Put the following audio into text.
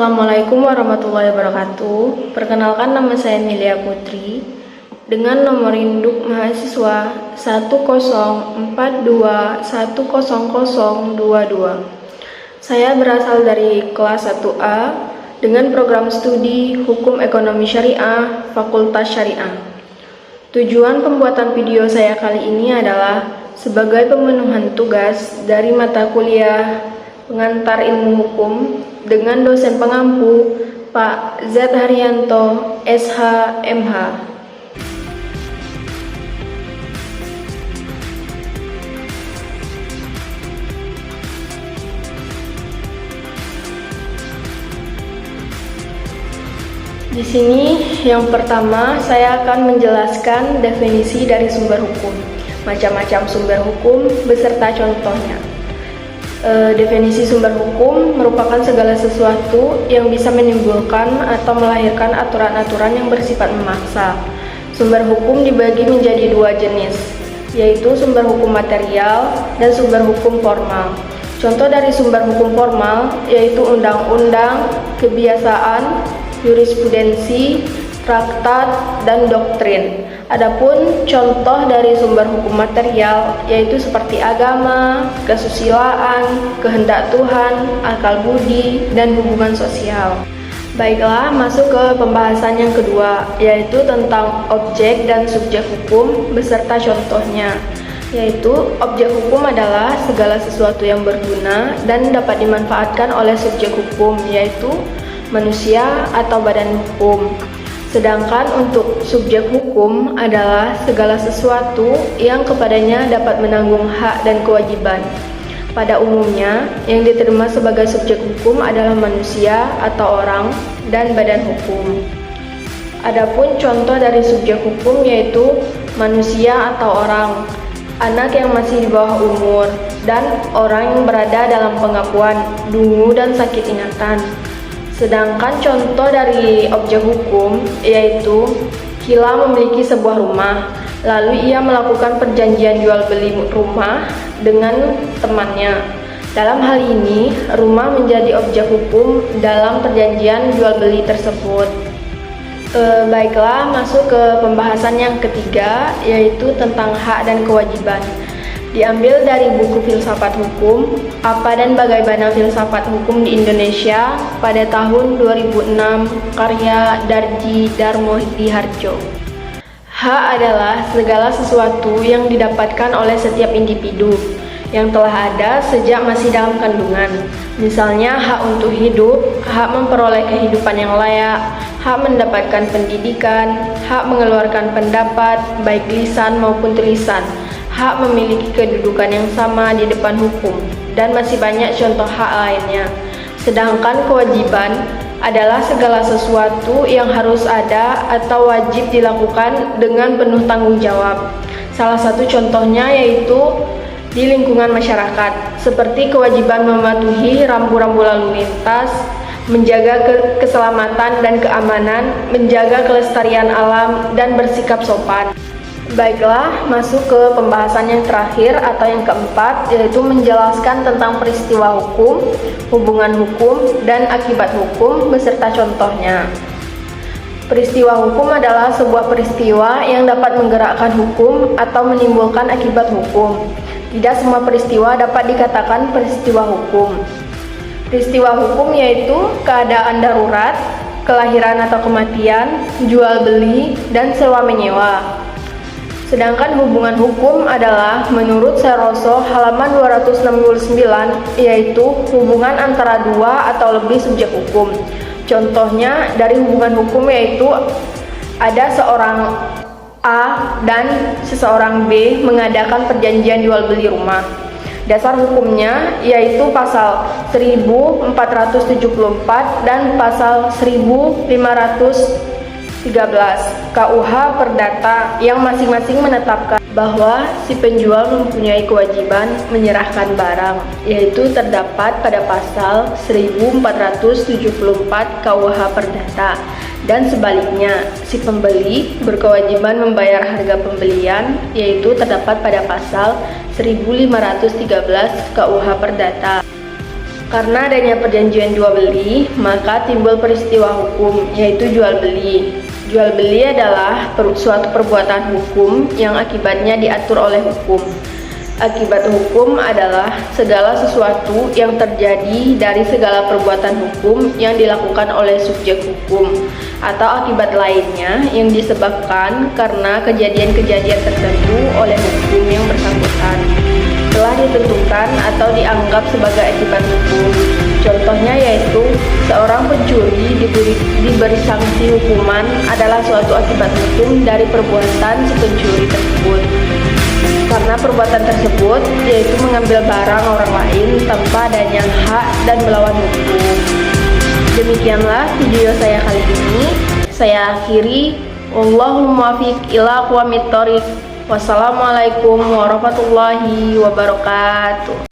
Assalamualaikum warahmatullahi wabarakatuh. Perkenalkan, nama saya Milia Putri dengan nomor induk mahasiswa 104210022. Saya berasal dari kelas 1A dengan program studi Hukum Ekonomi Syariah Fakultas Syariah. Tujuan pembuatan video saya kali ini adalah sebagai pemenuhan tugas dari mata kuliah pengantar ilmu hukum dengan dosen pengampu Pak Z. Haryanto, SH, MH. Di sini yang pertama saya akan menjelaskan definisi dari sumber hukum, macam-macam sumber hukum beserta contohnya. Definisi sumber hukum merupakan segala sesuatu yang bisa menimbulkan atau melahirkan aturan-aturan yang bersifat memaksa. Sumber hukum dibagi menjadi dua jenis, yaitu sumber hukum material dan sumber hukum formal. Contoh dari sumber hukum formal yaitu undang-undang, kebiasaan, jurisprudensi, traktat, dan doktrin. Adapun contoh dari sumber hukum material yaitu seperti agama, kesusilaan, kehendak Tuhan, akal budi, dan hubungan sosial. Baiklah, masuk ke pembahasan yang kedua, yaitu tentang objek dan subjek hukum beserta contohnya. Yaitu objek hukum adalah segala sesuatu yang berguna dan dapat dimanfaatkan oleh subjek hukum, yaitu manusia atau badan hukum. Sedangkan untuk subjek hukum adalah segala sesuatu yang kepadanya dapat menanggung hak dan kewajiban. Pada umumnya, yang diterima sebagai subjek hukum adalah manusia atau orang dan badan hukum. Adapun contoh dari subjek hukum yaitu manusia atau orang, anak yang masih di bawah umur, dan orang yang berada dalam pengakuan, dungu, dan sakit ingatan. Sedangkan contoh dari objek hukum yaitu Kila memiliki sebuah rumah, lalu ia melakukan perjanjian jual beli rumah dengan temannya. Dalam hal ini, rumah menjadi objek hukum dalam perjanjian jual beli tersebut. Baiklah, masuk ke pembahasan yang ketiga, yaitu tentang hak dan kewajiban. Diambil dari buku Filsafat Hukum, Apa dan Bagaimana Filsafat Hukum di Indonesia pada tahun 2006, karya Darji Darmoediharjo. Hak adalah segala sesuatu yang didapatkan oleh setiap individu yang telah ada sejak masih dalam kandungan. Misalnya hak untuk hidup, hak memperoleh kehidupan yang layak, hak mendapatkan pendidikan, hak mengeluarkan pendapat baik lisan maupun tulisan, hak memiliki kedudukan yang sama di depan hukum, dan masih banyak contoh hak lainnya. Sedangkan kewajiban adalah segala sesuatu yang harus ada atau wajib dilakukan dengan penuh tanggung jawab. Salah satu contohnya yaitu di lingkungan masyarakat, seperti kewajiban mematuhi rambu-rambu lalu lintas, menjaga keselamatan dan keamanan, menjaga kelestarian alam, dan bersikap sopan. Baiklah, masuk ke pembahasan yang terakhir atau yang keempat, yaitu menjelaskan tentang peristiwa hukum, hubungan hukum, dan akibat hukum beserta contohnya. Peristiwa hukum adalah sebuah peristiwa yang dapat menggerakkan hukum atau menimbulkan akibat hukum. Tidak semua peristiwa dapat dikatakan peristiwa hukum. Peristiwa hukum yaitu keadaan darurat, kelahiran atau kematian, jual beli, dan sewa menyewa. Sedangkan hubungan hukum adalah menurut Seroso halaman 269, yaitu hubungan antara dua atau lebih subjek hukum. Contohnya dari hubungan hukum yaitu ada seorang A dan seseorang B mengadakan perjanjian jual beli rumah. Dasar hukumnya yaitu pasal 1474 dan pasal 1513 KUH Perdata yang masing-masing menetapkan bahwa si penjual mempunyai kewajiban menyerahkan barang, yaitu terdapat pada pasal 1474 KUH Perdata, dan sebaliknya si pembeli berkewajiban membayar harga pembelian, yaitu terdapat pada pasal 1513 KUH Perdata. Karena adanya perjanjian jual beli, maka timbul peristiwa hukum, yaitu jual beli. Jual beli adalah suatu perbuatan hukum yang akibatnya diatur oleh hukum. Akibat hukum adalah segala sesuatu yang terjadi dari segala perbuatan hukum yang dilakukan oleh subjek hukum, atau akibat lainnya yang disebabkan karena kejadian-kejadian tertentu oleh hukum yang bersangkutan, telah ditentukan atau dianggap sebagai akibat hukum. Contohnya yaitu seorang pencuri diberi sanksi hukuman adalah suatu akibat hukum dari perbuatan si pencuri tersebut. Karena perbuatan tersebut yaitu mengambil barang orang lain tanpa adanya hak dan melawan hukum. Demikianlah video saya kali ini. Saya akhiri. Wallahul muwaffiq ila aqwamit thoriq. Wassalamualaikum warahmatullahi wabarakatuh.